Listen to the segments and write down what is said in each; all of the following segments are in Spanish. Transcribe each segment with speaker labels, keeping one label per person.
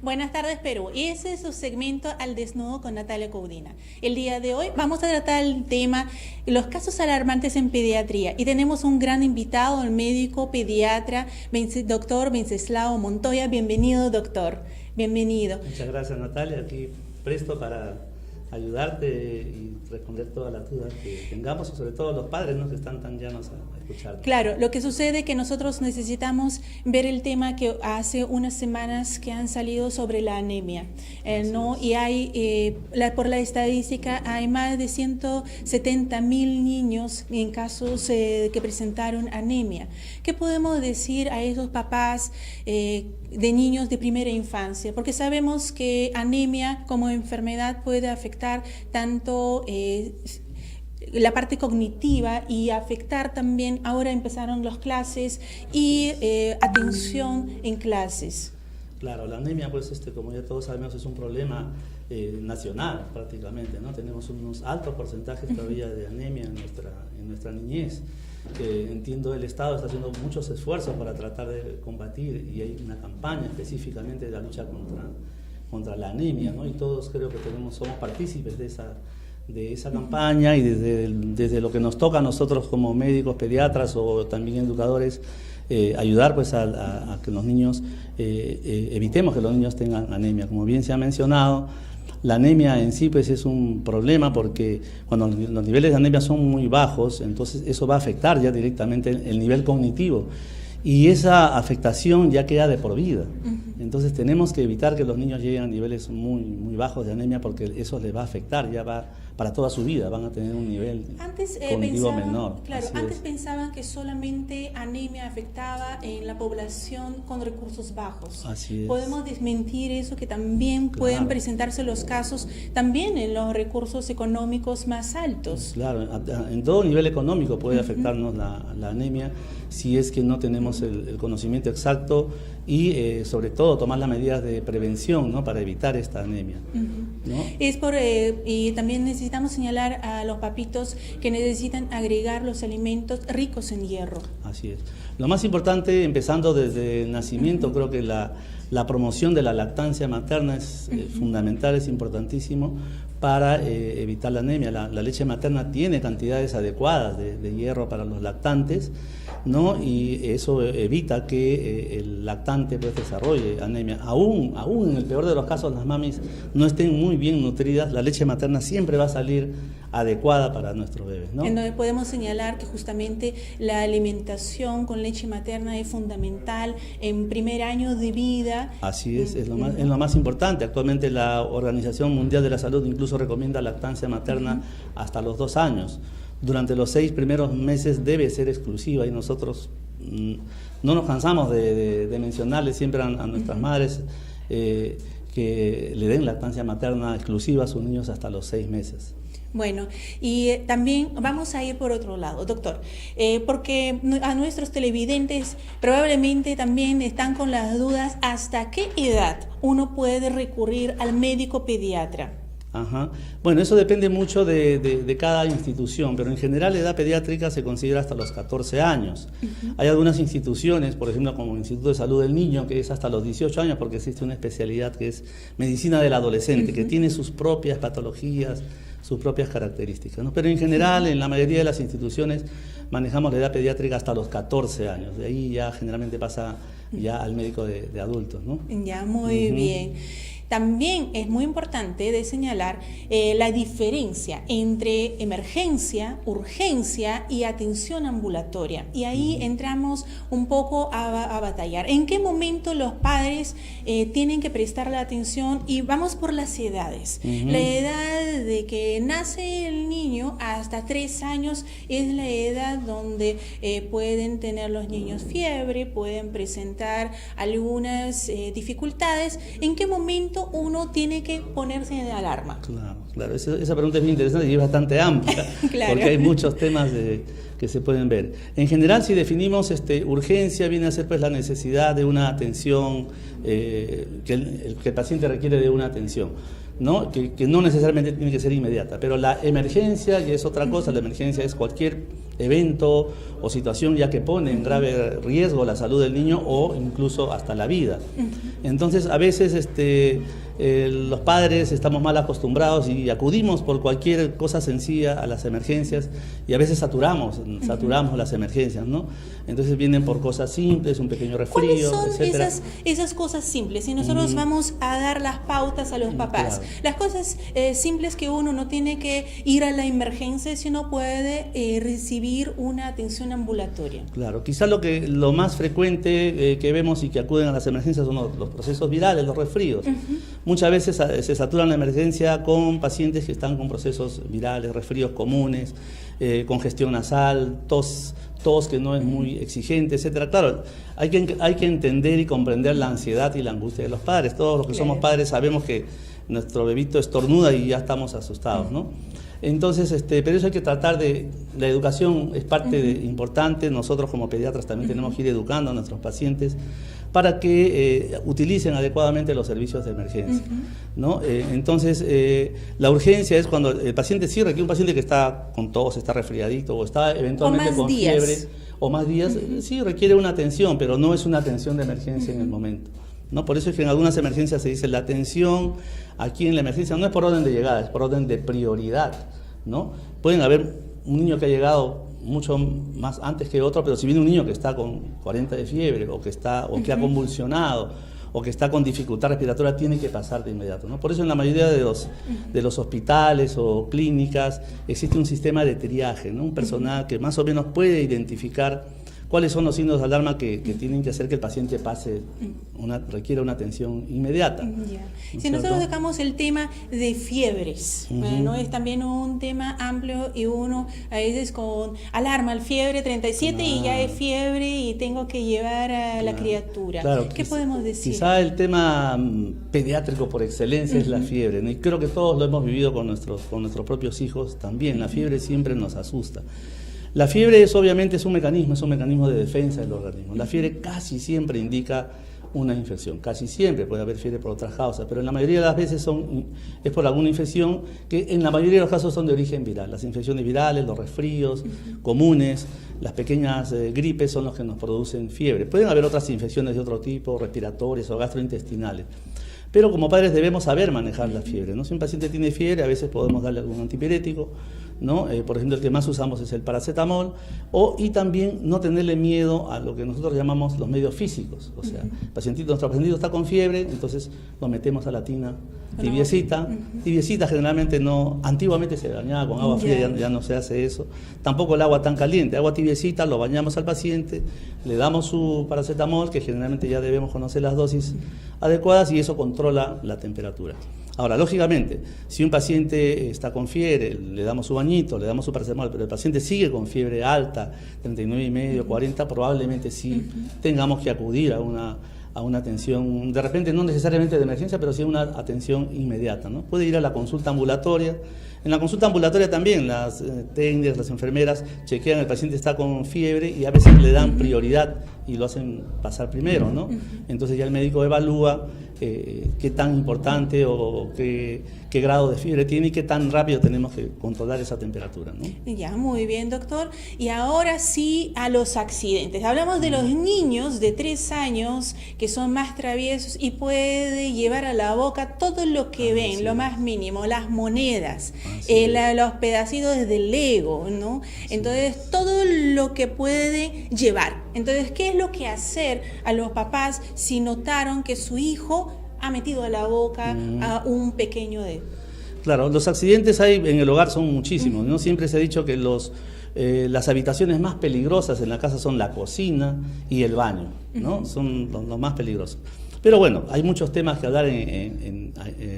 Speaker 1: Buenas tardes, Perú. Ese es su segmento Al Desnudo con Natalia Caudina. El día de hoy vamos a tratar el tema los casos alarmantes en pediatría y tenemos un gran invitado, el médico pediatra, doctor Wenceslao Montoya. Bienvenido, doctor. Bienvenido.
Speaker 2: Muchas gracias, Natalia. Aquí presto para ayudarte y responder todas las dudas que tengamos, sobre todo los padres, ¿no?, que están tan llanos a escucharnos.
Speaker 1: Claro, lo que sucede es que nosotros necesitamos ver el tema que hace unas semanas que han salido sobre la anemia, ¿no? Y hay, por la estadística, hay más de 170,000 niños en casos que presentaron anemia. ¿Qué podemos decir a esos papás de niños de primera infancia? Porque sabemos que anemia como enfermedad puede afectar tanto la parte cognitiva y afectar también, ahora empezaron las clases y atención en clases.
Speaker 2: Claro, la anemia, pues, como ya todos sabemos, es un problema nacional prácticamente, ¿no? Tenemos unos altos porcentajes todavía de anemia en nuestra niñez. Entiendo el Estado está haciendo muchos esfuerzos para tratar de combatir, y hay una campaña específicamente de la lucha contra la anemia, ¿no? Y todos creo que somos partícipes de esa campaña, y desde lo que nos toca a nosotros como médicos, pediatras o también educadores, ayudar pues a que los niños, evitemos que los niños tengan anemia. Como bien se ha mencionado, la anemia en sí pues es un problema porque cuando los niveles de anemia son muy bajos, entonces eso va a afectar ya directamente el nivel cognitivo. Y esa afectación ya queda de por vida. Entonces tenemos que evitar que los niños lleguen a niveles muy bajos de anemia, porque eso les va a afectar, ya va para toda su vida, van a tener un nivel cognitivo menor.
Speaker 1: Claro, antes pensaban que solamente anemia afectaba en la población con recursos bajos.
Speaker 2: Así es.
Speaker 1: Podemos desmentir eso, que también pueden presentarse los casos también en los recursos económicos más altos.
Speaker 2: Claro, en todo nivel económico puede afectarnos la anemia, si es que no tenemos el conocimiento exacto y sobre todo tomar las medidas de prevención, ¿no?, para evitar esta anemia, ¿no?
Speaker 1: Y también necesitamos señalar a los papitos que necesitan agregar los alimentos ricos en hierro.
Speaker 2: Así es. Lo más importante, empezando desde el nacimiento, creo que la promoción de la lactancia materna es fundamental, es importantísimo para evitar la anemia. La leche materna tiene cantidades adecuadas de hierro para los lactantes, ¿no? Y eso evita que el lactante pues desarrolle anemia. Aún en el peor de los casos, las mamis no estén muy bien nutridas, la leche materna siempre va a salir adecuada para nuestros bebés, ¿no?
Speaker 1: En donde podemos señalar que justamente la alimentación con leche materna es fundamental en primer año de vida.
Speaker 2: Así es lo más importante. Actualmente la Organización Mundial de la Salud incluso recomienda lactancia materna hasta los 2 años. Durante los 6 primeros meses debe ser exclusiva, y nosotros no nos cansamos de mencionarles siempre a nuestras madres que le den lactancia materna exclusiva a sus niños hasta los 6 meses.
Speaker 1: Bueno, y también vamos a ir por otro lado, doctor, porque a nuestros televidentes probablemente también están con las dudas hasta qué edad uno puede recurrir al médico pediatra.
Speaker 2: Bueno, eso depende mucho de cada institución, pero en general la edad pediátrica se considera hasta los 14 años. Hay algunas instituciones, por ejemplo, como el Instituto de Salud del Niño, que es hasta los 18 años, porque existe una especialidad que es medicina del adolescente, que tiene sus propias patologías, sus propias características, ¿no? Pero en general, en la mayoría de las instituciones, manejamos la edad pediátrica hasta los 14 años. De ahí ya generalmente pasa ya al médico de adultos, ¿no?
Speaker 1: Ya, muy bien. También es muy importante de señalar la diferencia entre emergencia, urgencia y atención ambulatoria. Y ahí entramos un poco a batallar. ¿En qué momento los padres tienen que prestar la atención? Y vamos por las edades. La edad de que nace el niño hasta 3 años es la edad donde pueden tener los niños fiebre, pueden presentar algunas dificultades. ¿En qué momento uno tiene que ponerse de alarma?
Speaker 2: Claro, esa pregunta es muy interesante y es bastante amplia, porque hay muchos temas que se pueden ver. En general, si definimos urgencia, viene a ser pues la necesidad de una atención, que el paciente requiere de una atención, ¿no? Que no necesariamente tiene que ser inmediata, pero la emergencia ya es otra cosa. La emergencia es cualquier evento o situación ya que pone en grave riesgo la salud del niño o incluso hasta la vida. Entonces, a veces los padres estamos mal acostumbrados y acudimos por cualquier cosa sencilla a las emergencias y a veces saturamos las emergencias, ¿no? Entonces vienen por cosas simples, un pequeño resfrío,
Speaker 1: ¿cuáles son
Speaker 2: etcétera.
Speaker 1: esas cosas simples? Si nosotros vamos a dar las pautas a los papás,
Speaker 2: claro.
Speaker 1: las cosas simples que uno no tiene que ir a la emergencia, sino puede recibir una atención ambulatoria.
Speaker 2: Claro, quizás lo más frecuente que vemos y que acuden a las emergencias son los procesos virales, los resfríos. Muchas veces se saturan la emergencia con pacientes que están con procesos virales, resfríos comunes, congestión nasal, tos que no es muy exigente, etcétera. Claro, hay que entender y comprender la ansiedad y la angustia de los padres. Todos los que somos padres sabemos que nuestro bebito estornuda y ya estamos asustados, ¿no? Entonces, pero eso hay que tratar la educación es parte importante. Nosotros como pediatras también tenemos que ir educando a nuestros pacientes para que utilicen adecuadamente los servicios de emergencia, ¿no? Entonces, la urgencia es cuando el paciente sí requiere, un paciente que está con tos, está resfriadito o está eventualmente con fiebre o más días, sí requiere una atención, pero no es una atención de emergencia en el momento, ¿no? Por eso es que en algunas emergencias se dice la atención aquí en la emergencia no es por orden de llegada, es por orden de prioridad, ¿no? Pueden haber un niño que ha llegado mucho más antes que otro, pero si viene un niño que está con 40 de fiebre o que ha convulsionado o que está con dificultad respiratoria, tiene que pasar de inmediato, ¿no? Por eso en la mayoría de los hospitales o clínicas existe un sistema de triaje, ¿no? Un personal que más o menos puede identificar cuáles son los signos de alarma que tienen que hacer que el paciente requiera una atención inmediata.
Speaker 1: Yeah. Si nosotros tocamos el tema de fiebres, ¿no? Es también un tema amplio y uno a veces con alarma, el fiebre 37 y ya es fiebre y tengo que llevar a la criatura.
Speaker 2: Claro,
Speaker 1: ¿Qué podemos decir?
Speaker 2: Quizá el tema pediátrico por excelencia es la fiebre, ¿no? Y creo que todos lo hemos vivido con nuestros propios hijos también. La fiebre siempre nos asusta. La fiebre obviamente es un mecanismo de defensa del organismo. La fiebre casi siempre indica una infección, casi siempre puede haber fiebre por otras causas, pero en la mayoría de las veces es por alguna infección que en la mayoría de los casos son de origen viral. Las infecciones virales, los resfríos comunes, las pequeñas gripes son los que nos producen fiebre. Pueden haber otras infecciones de otro tipo, respiratorias o gastrointestinales. Pero como padres debemos saber manejar la fiebre, ¿no? Si un paciente tiene fiebre, a veces podemos darle algún antipirético, ¿no? Por ejemplo, el que más usamos es el paracetamol, y también no tenerle miedo a lo que nosotros llamamos los medios físicos. O sea, nuestro pacientito está con fiebre, entonces lo metemos a la tina tibiecita. Tibiecita generalmente no, antiguamente se bañaba con agua fría, ya no se hace eso. Tampoco el agua tan caliente, agua tibiecita, lo bañamos al paciente, le damos su paracetamol, que generalmente ya debemos conocer las dosis adecuadas, y eso controla la temperatura. Ahora, lógicamente, si un paciente está con fiebre, le damos su bañito, le damos su paracetamol, pero el paciente sigue con fiebre alta, 39,5, 40, probablemente sí tengamos que acudir a una atención, de repente no necesariamente de emergencia, pero sí una atención inmediata, ¿no? Puede ir a la consulta ambulatoria. En la consulta ambulatoria también las técnicas, las enfermeras chequean el paciente está con fiebre y a veces le dan prioridad y lo hacen pasar primero, ¿no? Entonces ya el médico evalúa qué tan importante o qué grado de fiebre tiene y qué tan rápido tenemos que controlar esa temperatura, ¿no?
Speaker 1: Ya, muy bien, doctor. Y ahora sí a los accidentes. Hablamos de los niños de 3 años que son más traviesos y puede llevar a la boca todo lo que ven, lo más mínimo, las monedas, los pedacitos del Lego, ¿no? Entonces, todo lo que puede llevar. Entonces, ¿qué es lo que hacer a los papás si notaron que su hijo ha metido a la boca a un pequeño dedo?
Speaker 2: Claro, los accidentes en el hogar son muchísimos, ¿no? Siempre se ha dicho que las habitaciones más peligrosas en la casa son la cocina y el baño, ¿no? Son los más peligrosos. Pero bueno, hay muchos temas que hablar en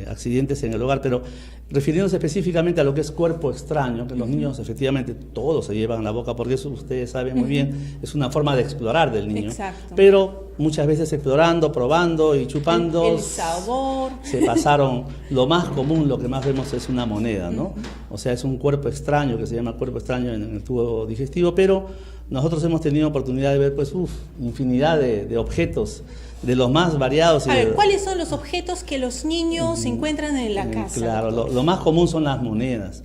Speaker 2: accidentes en el hogar, pero refiriéndose específicamente a lo que es cuerpo extraño, que los niños efectivamente todos se llevan a la boca, porque eso ustedes saben muy bien, es una forma de explorar del niño.
Speaker 1: Exacto.
Speaker 2: Pero muchas veces explorando, probando y chupando,
Speaker 1: el sabor.
Speaker 2: se pasaron. Lo más común, lo que más vemos es una moneda, ¿no? O sea, es un cuerpo extraño que se llama cuerpo extraño en el tubo digestivo, pero nosotros hemos tenido oportunidad de ver pues infinidad de objetos de los más variados.
Speaker 1: A ver, ¿cuáles son los objetos que los niños encuentran en la casa?
Speaker 2: Claro, lo más común son las monedas.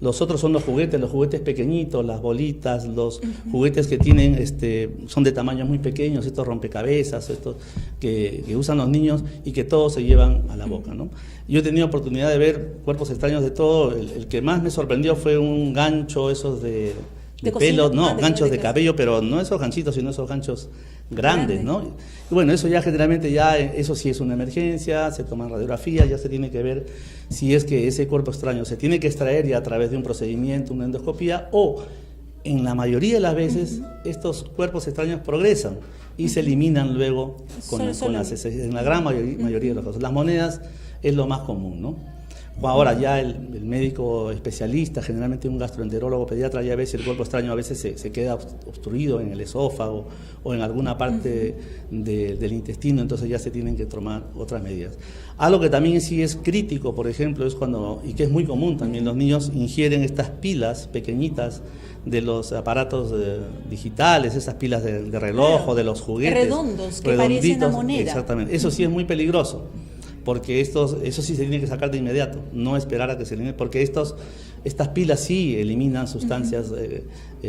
Speaker 2: Los otros son los juguetes pequeñitos, las bolitas, los juguetes que tienen, son de tamaños muy pequeños, estos rompecabezas, estos que usan los niños y que todos se llevan a la boca, ¿no? Yo he tenido oportunidad de ver cuerpos extraños de todo. El que más me sorprendió fue un gancho, esos de pelo, no, ganchos de cabello, pero no esos ganchitos, sino esos ganchos grandes, ¿no? Y bueno, eso ya generalmente, eso sí es una emergencia, se toman radiografías, ya se tiene que ver si es que ese cuerpo extraño se tiene que extraer ya a través de un procedimiento, una endoscopía, o en la mayoría de las veces estos cuerpos extraños progresan y se eliminan luego en la gran mayoría de los casos. Las monedas es lo más común, ¿no? Ahora ya el médico especialista, generalmente un gastroenterólogo pediatra, ya ve si el cuerpo extraño a veces se queda obstruido en el esófago o en alguna parte del intestino, entonces ya se tienen que tomar otras medidas. Algo que también sí es crítico, por ejemplo, es cuando, y que es muy común también, los niños ingieren estas pilas pequeñitas de los aparatos digitales, esas pilas de reloj o de los juguetes.
Speaker 1: Redondos, que parecen una moneda.
Speaker 2: Exactamente, eso sí es muy peligroso, porque eso sí se tiene que sacar de inmediato, no esperar a que se elimine, porque estas pilas sí eliminan sustancias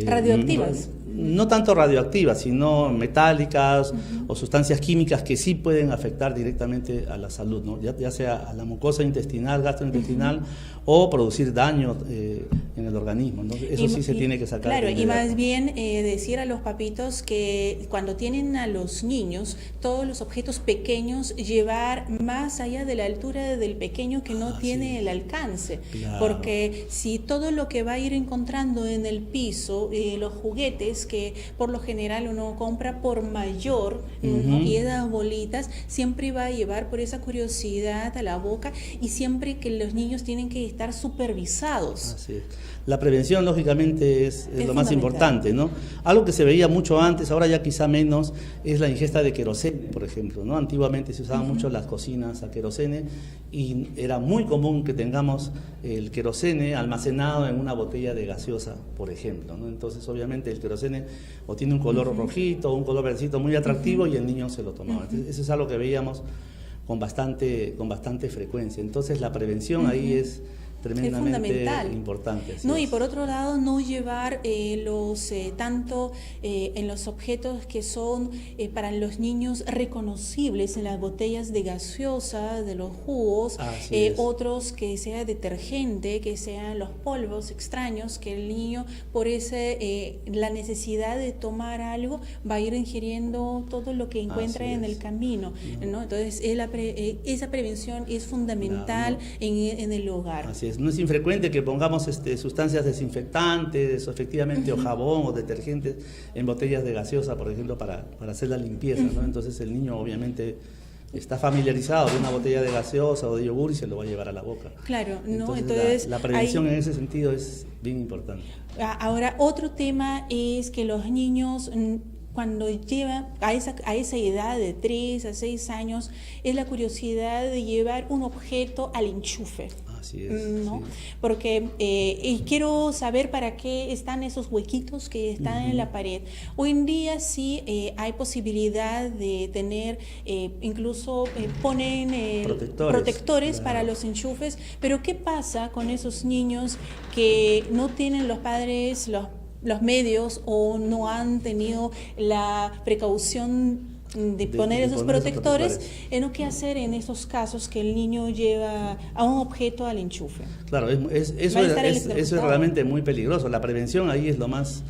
Speaker 1: radioactivas.
Speaker 2: No tanto radioactivas, sino metálicas o sustancias químicas que sí pueden afectar directamente a la salud, ¿no? Ya sea a la mucosa intestinal, gastrointestinal, o producir daño en el organismo, ¿no? Eso sí se tiene que sacar.
Speaker 1: Claro, y más bien decir a los papitos que cuando tienen a los niños, todos los objetos pequeños, llevar más allá de la altura del pequeño que no tiene el alcance. Claro. Porque si todo lo que va a ir encontrando en el piso, los juguetes que por lo general uno compra por mayor, ¿no? Y esas bolitas, siempre va a llevar por esa curiosidad a la boca, y siempre que los niños tienen que estar supervisados.
Speaker 2: Así es. La prevención, lógicamente, es lo más importante, ¿no? Algo que se veía mucho antes, ahora ya quizá menos, es la ingesta de querosene, por ejemplo, ¿no? Antiguamente se usaban mucho las cocinas a querosene y era muy común que tengamos el querosene almacenado en una botella de gaseosa, por ejemplo, ¿no? Entonces, obviamente, el querosene o tiene un color rojito o un color verdecito muy atractivo y el niño se lo tomaba. Entonces, eso es algo que veíamos con bastante frecuencia. Entonces, la prevención ahí es tremendamente importante.
Speaker 1: No, y por otro lado, no llevar tanto en los objetos que son para los niños reconocibles, en las botellas de gaseosa, de los jugos, otros que sea detergente, que sean los polvos extraños, que el niño por la necesidad de tomar algo va a ir ingiriendo todo lo que encuentra en el camino, ¿no? Entonces esa prevención es fundamental en el hogar.
Speaker 2: Así es. No es infrecuente que pongamos sustancias desinfectantes, o efectivamente, o jabón o detergentes en botellas de gaseosa, por ejemplo, para hacer la limpieza, ¿no? Entonces el niño obviamente está familiarizado de una botella de gaseosa o de yogur y se lo va a llevar a la boca.
Speaker 1: Claro, ¿no?
Speaker 2: Entonces la prevención en ese sentido es bien importante.
Speaker 1: Ahora, otro tema es que los niños, cuando llevan a esa edad de 3 a 6 años, es la curiosidad de llevar un objeto al enchufe.
Speaker 2: Así es,
Speaker 1: ¿no?
Speaker 2: sí.
Speaker 1: Porque quiero saber para qué están esos huequitos que están en la pared. Hoy en día sí hay posibilidad de tener, incluso ponen protectores para los enchufes, pero ¿qué pasa con esos niños que no tienen los padres los medios o no han tenido la precaución de poner esos protectores? ¿Qué hacer en esos casos que el niño lleva a un objeto al enchufe?
Speaker 2: Claro, eso es realmente muy peligroso. La prevención ahí es lo más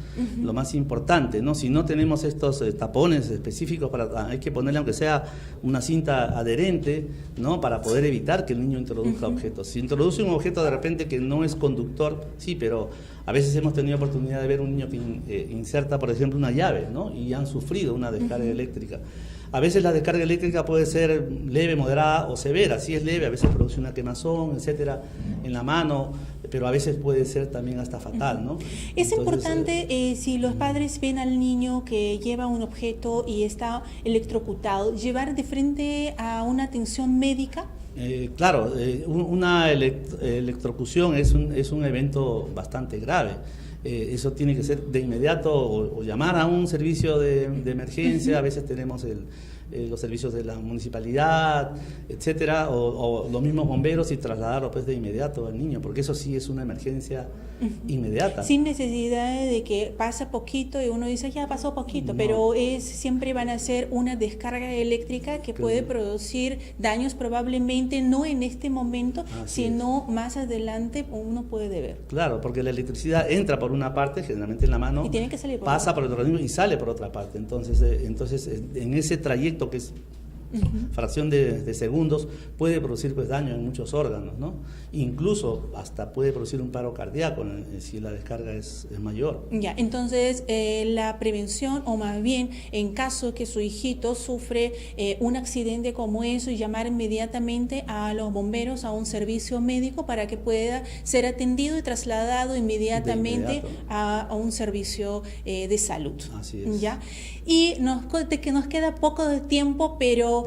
Speaker 2: importante, ¿no? Si no tenemos estos tapones específicos, hay que ponerle, aunque sea una cinta adherente, ¿no? Para poder evitar que el niño introduzca objetos. Si introduce un objeto de repente que no es conductor, sí, pero a veces hemos tenido oportunidad de ver un niño que inserta, por ejemplo, una llave, ¿no? Y han sufrido una descarga eléctrica. A veces la descarga eléctrica puede ser leve, moderada o severa. Si es leve, a veces produce una quemazón, etcétera, en la mano, pero a veces puede ser también hasta fatal, ¿no?
Speaker 1: Es importante, si los padres ven al niño que lleva un objeto y está electrocutado, llevar de frente a una atención médica.
Speaker 2: Claro, una electrocución es un evento bastante grave. eso tiene que ser de inmediato o llamar a un servicio de emergencia. A veces tenemos los servicios de la municipalidad, etcétera, o los mismos bomberos, y trasladarlo pues de inmediato al niño, porque eso sí es una emergencia inmediata.
Speaker 1: Sin necesidad de que pase poquito y uno dice ya pasó poquito,
Speaker 2: No.
Speaker 1: pero siempre van a ser una descarga eléctrica que puede producir daños probablemente no en este momento, sino más adelante uno puede ver.
Speaker 2: Claro, porque la electricidad entra por una parte, generalmente en la mano,
Speaker 1: Y tiene que salir por
Speaker 2: pasa
Speaker 1: otra.
Speaker 2: por el organismo y sale por otra parte. Entonces en ese trayecto, que es fracción de segundos, puede producir pues daño en muchos órganos, ¿no? Incluso hasta puede producir un paro cardíaco si la descarga es mayor.
Speaker 1: Ya, entonces la prevención, o más bien en caso que su hijito sufre un accidente como eso, llamar inmediatamente a los bomberos, a un servicio médico, para que pueda ser atendido y trasladado inmediatamente a un servicio de salud.
Speaker 2: Así es.
Speaker 1: ¿Ya? Y que nos queda poco de tiempo, pero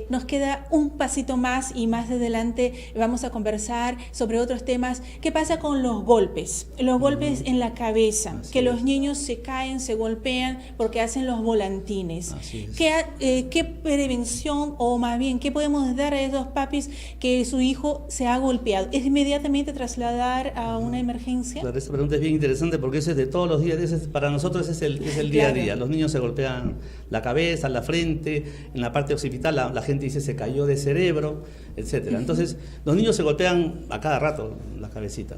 Speaker 1: nos queda un pasito más, y más adelante vamos a conversar sobre otros temas. ¿Qué pasa con los golpes? Los golpes en la cabeza,
Speaker 2: Así
Speaker 1: que
Speaker 2: es.
Speaker 1: los niños se caen, se golpean porque hacen los volantines.
Speaker 2: Así es.
Speaker 1: ¿Qué prevención, o más bien, qué podemos dar a esos papis que su hijo se ha golpeado? ¿Es inmediatamente trasladar a una emergencia?
Speaker 2: Claro, esa pregunta es bien interesante, porque ese es de todos los días, para nosotros es el día a
Speaker 1: Claro.
Speaker 2: día. Los niños se golpean la cabeza, la frente, en la parte occipital la gente dice se cayó de cerebro, etcétera. Entonces, los niños se golpean a cada rato la cabecita.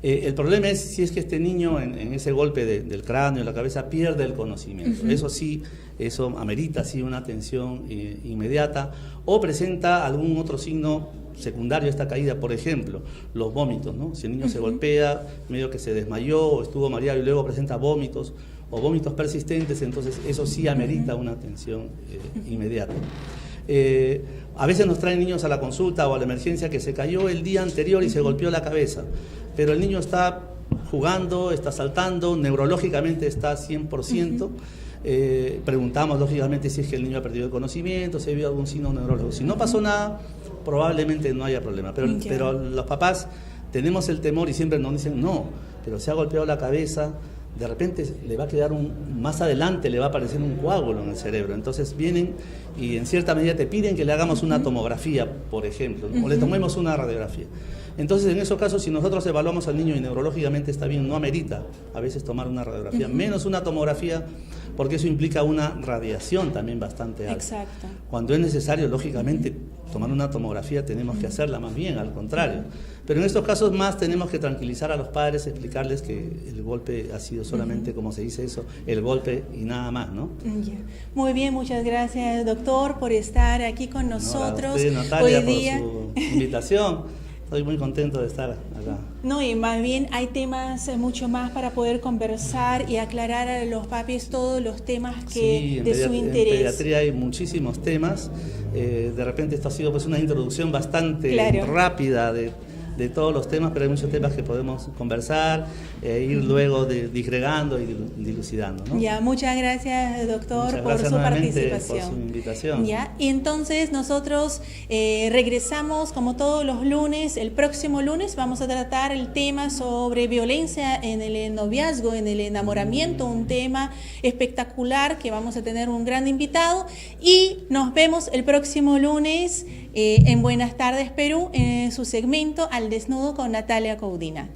Speaker 2: El problema es si es que este niño en ese golpe del cráneo, la cabeza, pierde el conocimiento. Eso sí, eso amerita sí una atención inmediata, o presenta algún otro signo secundario a esta caída, por ejemplo, los vómitos, ¿no? Si el niño se golpea, medio que se desmayó o estuvo mareado y luego presenta vómitos o vómitos persistentes, entonces eso sí amerita una atención inmediata. A veces nos traen niños a la consulta o a la emergencia que se cayó el día anterior y se golpeó la cabeza, pero el niño está jugando, está saltando, neurológicamente está 100%. Preguntamos lógicamente si es que el niño ha perdido el conocimiento, si vio algún signo neurológico. Si no pasó nada, probablemente no haya problema, pero los papás tenemos el temor y siempre nos dicen no, pero se ha golpeado la cabeza, de repente le va a quedar más adelante le va a aparecer un coágulo en el cerebro. Entonces vienen y en cierta medida te piden que le hagamos una tomografía, por ejemplo, o le tomemos una radiografía. Entonces, en esos casos, si nosotros evaluamos al niño y neurológicamente está bien, no amerita a veces tomar una radiografía, menos una tomografía, porque eso implica una radiación también bastante alta.
Speaker 1: Exacto.
Speaker 2: Cuando es necesario, lógicamente, tomar una tomografía tenemos que hacerla más bien, al contrario. Pero en estos casos más tenemos que tranquilizar a los padres, explicarles que el golpe ha sido solamente, como se dice eso, el golpe y nada más, ¿no?
Speaker 1: Ya. Muy bien, muchas gracias, doctor, por estar aquí con nosotros.
Speaker 2: A usted, Natalia,
Speaker 1: hoy día.
Speaker 2: por su invitación. Estoy muy contento de estar acá.
Speaker 1: No, y más bien hay temas mucho más para poder conversar y aclarar a los papis todos los temas que de su interés.
Speaker 2: En pediatría hay muchísimos temas. De repente esto ha sido pues una introducción bastante rápida de todos los temas, pero hay muchos temas que podemos conversar ir luego disgregando y dilucidando, ¿no?
Speaker 1: Ya, muchas gracias, doctor,
Speaker 2: muchas
Speaker 1: por
Speaker 2: gracias
Speaker 1: su
Speaker 2: nuevamente
Speaker 1: participación.
Speaker 2: por su invitación.
Speaker 1: Ya, y entonces nosotros regresamos como todos los lunes. El próximo lunes vamos a tratar el tema sobre violencia en el noviazgo, en el enamoramiento, un tema espectacular que vamos a tener un gran invitado, y nos vemos el próximo lunes en Buenas Tardes Perú, en su segmento Al Desnudo con Natalia Caudina.